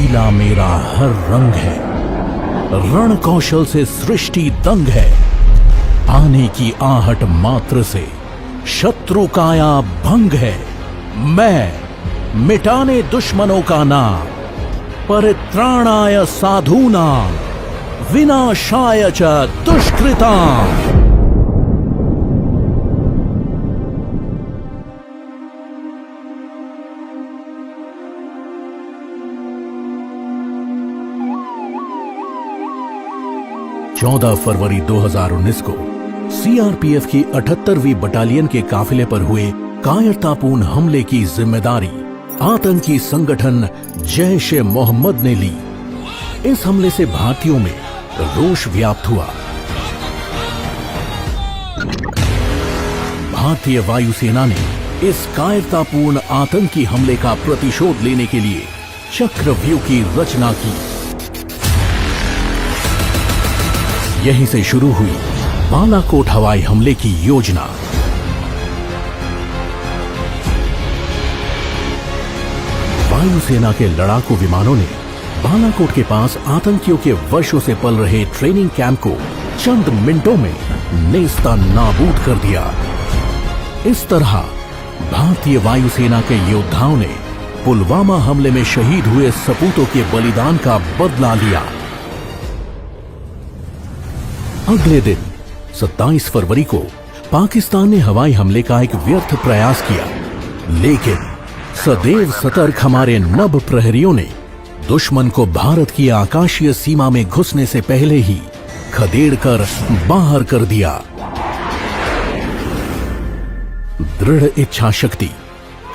नीला मेरा हर रंग है, रण कौशल से सृष्टि दंग है। आने की आहट मात्र से शत्रु काया भंग है। मैं मिटाने दुश्मनों का नाम, परित्राणाय साधूनां, विनाशाय च दुष्कृताम्। 14 फरवरी 2019 को सीआरपीएफ की 78वीं बटालियन के काफिले पर हुए कायरतापूर्ण हमले की जिम्मेदारी आतंकी संगठन जैश ए मोहम्मद ने ली। इस हमले से भारतीयों में रोष व्याप्त हुआ। भारतीय वायुसेना ने इस कायरतापूर्ण आतंकी हमले का प्रतिशोध लेने के लिए चक्रव्यूह की रचना की। यहीं से शुरू हुई बालाकोट हवाई हमले की योजना। वायुसेना के लड़ाकू विमानों ने बालाकोट के पास आतंकियों के वर्षों से पल रहे ट्रेनिंग कैंप को चंद मिनटों में नेस्ता नाबूद कर दिया। इस तरह भारतीय वायुसेना के योद्धाओं ने पुलवामा हमले में शहीद हुए सपूतों के बलिदान का बदला लिया। अगले दिन 27 फरवरी को पाकिस्तान ने हवाई हमले का एक व्यर्थ प्रयास किया, लेकिन सदैव सतर्क हमारे नभ प्रहरियों ने दुश्मन को भारत की आकाशीय सीमा में घुसने से पहले ही खदेड़कर बाहर कर दिया। दृढ़ इच्छा शक्ति,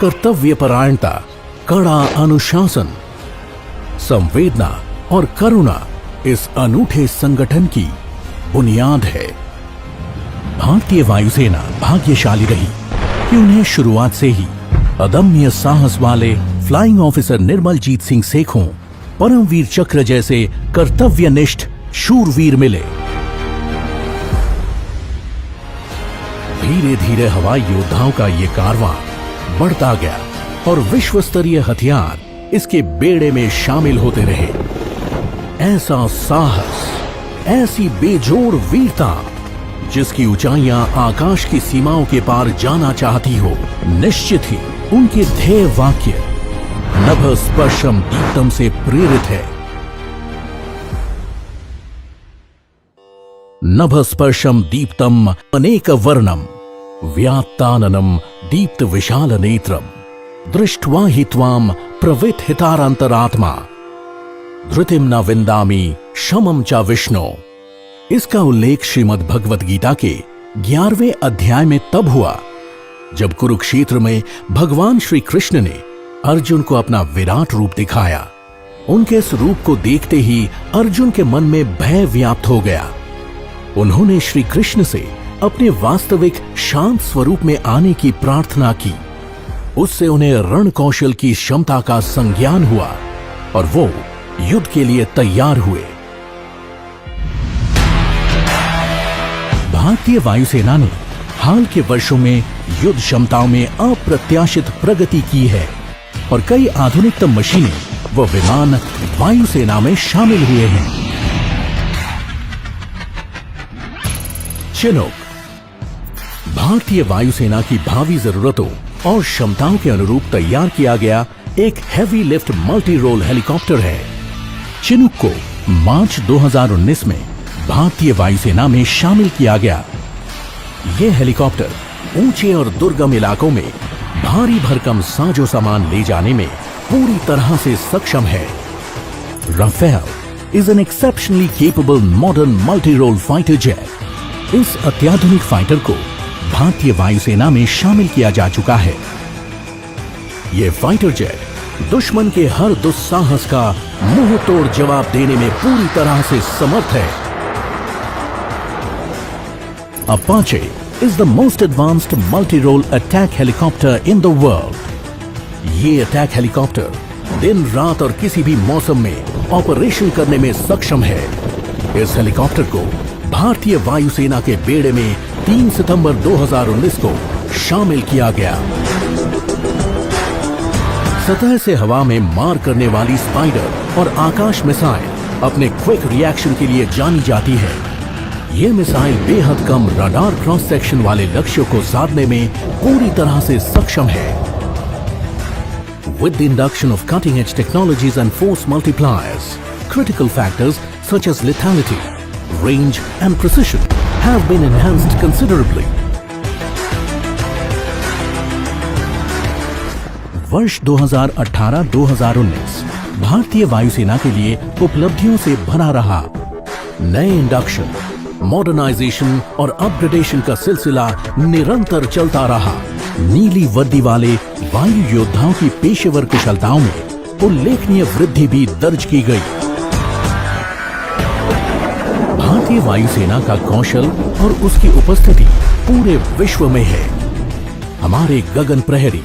कर्तव्यपरायणता, कड़ा अनुशासन, संवेदना और करुणा इस अनूठे संगठन की बुनियाद है। भारतीय वायुसेना भाग्यशाली रही कि उन्हें शुरुआत से ही अदम्य साहस वाले फ्लाइंग ऑफिसर निर्मलजीत सिंह सेखों, परमवीर चक्र जैसे कर्तव्यनिष्ठ शूरवीर मिले। धीरे धीरे हवाई योद्धाओं का ये कारवां बढ़ता गया और विश्व स्तरीय हथियार इसके बेड़े में शामिल होते रहे। ऐसा साहस, ऐसी बेजोड़ वीरता जिसकी ऊंचाइयां आकाश की सीमाओं के पार जाना चाहती हो, निश्चित ही उनके ध्येय वाक्य नभ स्पर्शम दीप्तम से प्रेरित है। नभ स्पर्शम दीप्तम अनेक वर्णम व्यात्ताननम दीप्त विशाल नेत्रम दृष्ट्वा हि त्वाम प्रवित हितारांतरात्मा धृतिम न विंदामि शमम च विष्णु। इसका उल्लेख श्रीमद् भगवत गीता के 11वें अध्याय में तब हुआ जब कुरुक्षेत्र में भगवान श्री कृष्ण ने अर्जुन को अपना विराट रूप दिखाया। उनके इस रूप को देखते ही अर्जुन के मन में भय व्याप्त हो गया। उन्होंने श्री कृष्ण से अपने वास्तविक शांत स्वरूप में आने की प्रार्थना की। उससे उन्हें रण कौशल की क्षमता का संज्ञान हुआ और वो युद्ध के लिए तैयार हुए। भारतीय वायुसेना ने हाल के वर्षों में युद्ध क्षमताओं में अप्रत्याशित प्रगति की है और कई आधुनिकतम मशीनें व विमान वायुसेना में शामिल हुए हैं। चिनूक भारतीय वायुसेना की भावी जरूरतों और क्षमताओं के अनुरूप तैयार किया गया एक heavy lift multi role helicopter है। चिनूक को मार्च 2019 में भारतीय वायुसेना में शामिल किया गया। यह हेलीकॉप्टर ऊंचे और दुर्गम इलाकों में भारी भरकम साजो सामान ले जाने में पूरी तरह से सक्षम है। Rafale is an exceptionally capable modern multi role fighter jet. इस अत्याधुनिक फाइटर को भारतीय वायुसेना में शामिल किया जा चुका है। यह फाइटर जेट दुश्मन के हर दुस्साहस का मुंह तोड़ जवाब देने में पूरी तरह से समर्थ है। Apache is the most advanced multi-role attack helicopter in the world. ये अटैक हेलीकॉप्टर दिन रात और किसी भी मौसम में ऑपरेशन करने में सक्षम है। इस हेलीकॉप्टर को भारतीय वायुसेना के बेड़े में 3 सितंबर 2019 को शामिल किया गया। सतह से हवा में मार करने वाली स्पाइडर और आकाश मिसाइल अपने क्विक रिएक्शन के लिए जानी जाती है। ये मिसाइल बेहद कम रडार क्रॉस सेक्शन वाले लक्ष्यों को साधने में पूरी तरह से सक्षम है। With the induction of cutting-edge technologies and force multipliers, critical factors such as lethality, range and precision have been enhanced considerably. वर्ष 2018-2019 भारतीय वायुसेना के लिए उपलब्धियों से भरा रहा। नए इंडक्शन, मॉडर्नाइजेशन और अपग्रेडेशन का सिलसिला निरंतर चलता रहा। नीली वर्दी वाले वायु योद्धाओं की पेशेवर कुशलताओं में उल्लेखनीय वृद्धि भी दर्ज की गई। भारतीय वायुसेना का कौशल और उसकी उपस्थिति पूरे विश्व में है। हमारे गगन प्रहरी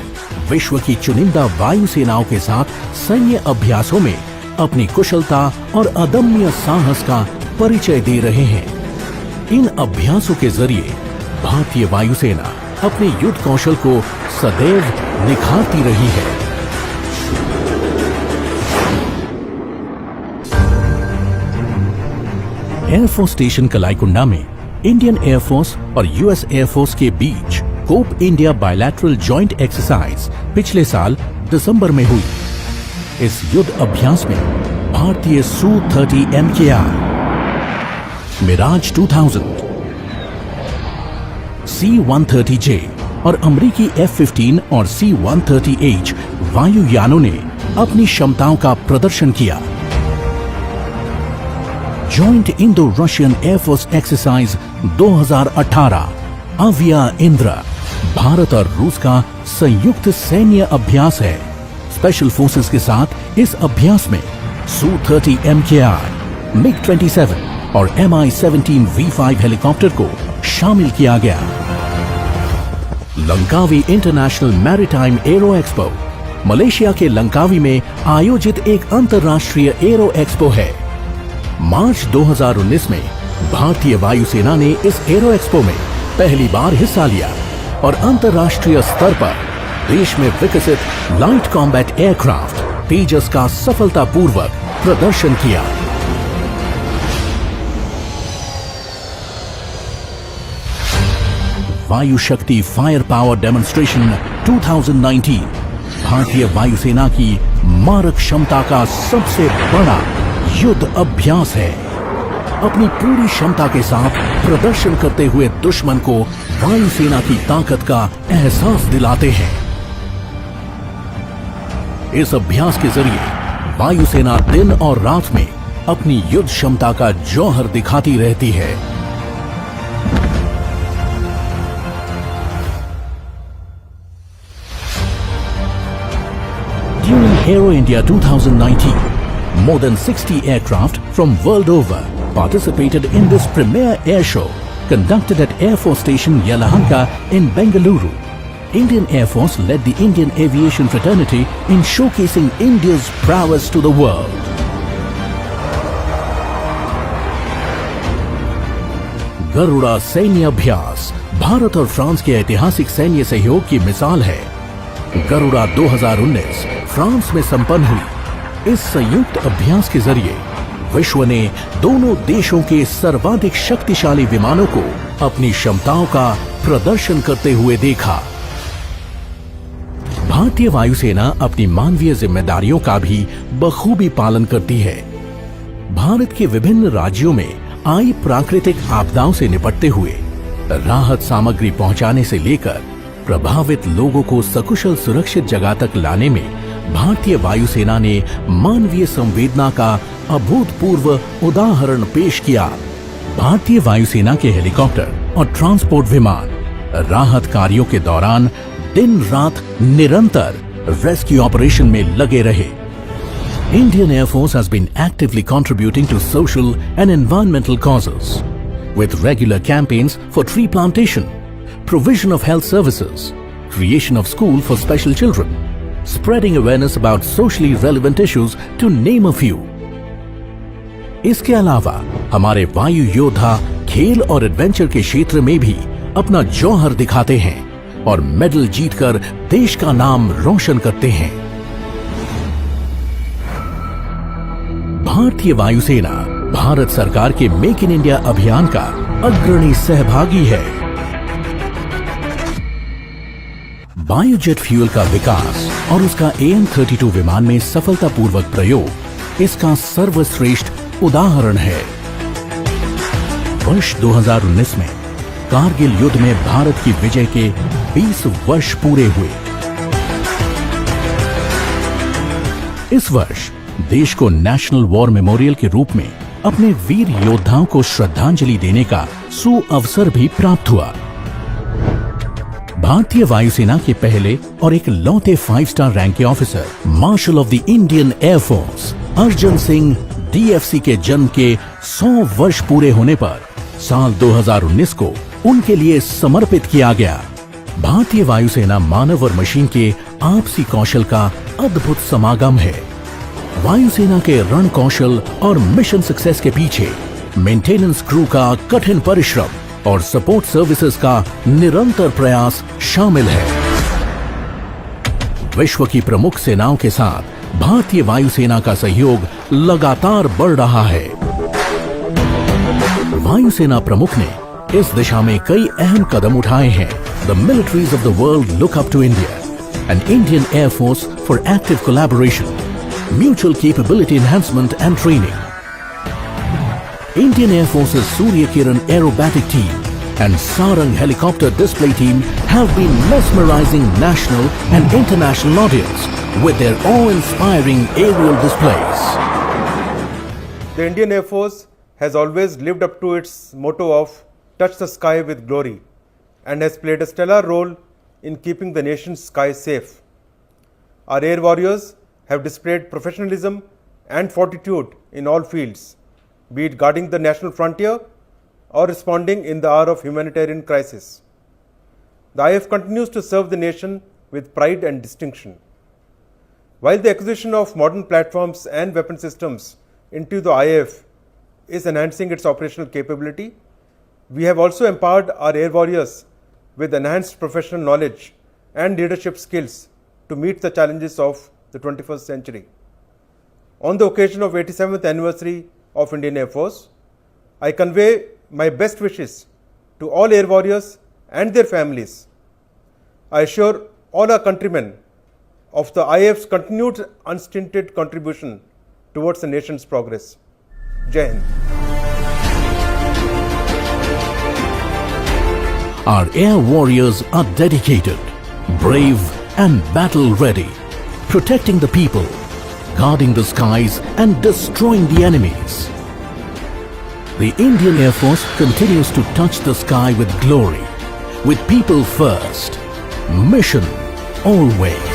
विश्व की चुनिंदा वायुसेनाओं के साथ सैन्य अभ्यासों में अपनी कुशलता और अदम्य साहस का परिचय दे रहे हैं। इन अभ्यासों के जरिए भारतीय वायुसेना अपने युद्ध कौशल को सदैव निखारती रही है। एयरफोर्स स्टेशन कलाईकुंडा में इंडियन एयरफोर्स और यूएस एयरफोर्स के बीच Cope India bilateral joint exercise पिछले साल दिसंबर में हुई। इस युद्ध अभ्यास में भारतीय Su-30 MKI, मिराज 2000, C-130J और अमरीकी F-15 और C-130H वायुयानों ने अपनी क्षमताओं का प्रदर्शन किया। Joint Indo Russian air force exercise 2018 Avia Indra Bharat और रूस का संयुक्त सैन्य अभ्यास है। स्पेशल फोर्सेस के साथ इस अभ्यास में Su-30 MKI, MiG-27 और Mi-17 V5 हेलीकॉप्टर को शामिल किया गया। Langkawi international maritime arrow expo Malaysia के लंकावी में आयोजित एक अंतर्राष्ट्रीय एरो एक्सपो है। मार्च 2019 में भारतीय वायुसेना ने इस एरो एक्सपो में पहली बार हिस्सा लिया और अंतर्राष्ट्रीय स्तर पर देश में विकसित लाइट कॉम्बैट एयरक्राफ्ट तेजस का सफलतापूर्वक प्रदर्शन किया। वायु शक्ति फायर पावर डेमोन्स्ट्रेशन 2019 भारतीय वायुसेना की मारक क्षमता का सबसे बड़ा युद्ध अभ्यास है। अपनी पूरी क्षमता के साथ प्रदर्शन करते हुए दुश्मन को वायुसेना की ताकत का एहसास दिलाते हैं। इस अभ्यास के जरिए वायुसेना दिन और रात में अपनी युद्ध क्षमता का जौहर दिखाती रहती है। During Aero India 2019, more than 60 aircraft from world over participated in this premier air show conducted at Air Force Station Yelahanka in Bengaluru. Indian Air Force led the Indian aviation fraternity in showcasing India's prowess to the world. Garuda सैन्य अभ्यास भारत और France के ऐतिहासिक सैन्य सहयोग की मिसाल है। गरुड़ा 2019 फ्रांस में संपन्न हुई। इस संयुक्त अभ्यास के जरिए विश्व ने दोनों देशों के सर्वाधिक शक्तिशाली विमानों को अपनी क्षमताओं का प्रदर्शन करते हुए देखा। भारतीय वायुसेना अपनी मानवीय जिम्मेदारियों का भी बखूबी पालन करती है। भारत के विभिन्न राज्यों में आई प्राकृतिक आपदाओं से निपटते हुए राहत सामग्री पहुंचाने से लेकर प्रभावित लोगों को सकुशल सुरक्षित जगह तक लाने में भारतीय वायुसेना ने मानवीय संवेदना का अभूतपूर्व उदाहरण पेश किया। भारतीय वायुसेना के हेलीकॉप्टर और ट्रांसपोर्ट विमान राहत कार्यों के दौरान दिन रात निरंतर रेस्क्यू ऑपरेशन में लगे रहे। Indian Air Force has been actively contributing to social and environmental causes with regular campaigns for tree plantation, provision of health services, creation of school for special children, spreading awareness about socially relevant issues to name a few. इसके अलावा हमारे वायु योद्धा खेल और adventure के क्षेत्र में भी अपना जौहर दिखाते हैं और मेडल जीतकर देश का नाम रोशन करते हैं। भारतीय वायुसेना भारत सरकार के मेक इन इंडिया अभियान का अग्रणी सहभागी है। बायोजेट फ्यूल का विकास और उसका AN-32 विमान में सफलतापूर्वक प्रयोग इसका सर्वश्रेष्ठ उदाहरण है। वर्ष 2019 में कारगिल युद्ध में भारत की विजय के 20 वर्ष पूरे हुए। इस वर्ष देश को नेशनल वॉर मेमोरियल के रूप में अपने वीर योद्धाओं को श्रद्धांजलि देने का सुअवसर भी प्राप्त हुआ। भारतीय वायुसेना के पहले और एक लौते 5 स्टार रैंक के officer marshal of the Indian air force Arjan Singh DFC के जन्म के 100 वर्ष पूरे होने पर साल 2019 को उनके लिए समर्पित किया गया। भारतीय वायुसेना मानव और मशीन के आपसी कौशल का अद्भुत समागम है। वायुसेना के रण कौशल और मिशन सक्सेस के पीछे मेंटेनेंस क्रू का कठिन परिश्रम और सपोर्ट सर्विसेज का निरंतर प्रयास शामिल है। विश्व की प्रमुख सेनाओं के साथ भारतीय वायुसेना का सहयोग लगातार बढ़ रहा है। वायुसेना प्रमुख ने इस दिशा में कई अहम कदम उठाए हैं। The militaries of the world look up to India, an Indian Air Force for active collaboration, mutual capability enhancement and training. Indian Air Force's Surya Kiran aerobatic team and Sarang helicopter display team have been mesmerizing national and international audience with their awe-inspiring aerial displays. The Indian Air Force has always lived up to its motto of touch the sky with glory and has played a stellar role in keeping the nation's sky safe. Our air warriors have displayed professionalism and fortitude in all fields, be it guarding the national frontier or responding in the hour of humanitarian crisis. The IF continues to serve the nation with pride and distinction. While the acquisition of modern platforms and weapon systems into the IF is enhancing its operational capability, we have also empowered our air warriors with enhanced professional knowledge and leadership skills to meet the challenges of the 21st century. On the occasion of 87th anniversary of Indian Air Force, I convey my best wishes to all air warriors and their families. I assure all our countrymen of the IF's continued unstinted contribution towards the nation's progress. Jai Hind. Our air warriors are dedicated, brave and battle ready, protecting the people, guarding the skies and destroying the enemies. The Indian Air Force continues to touch the sky with glory, with people first, mission always.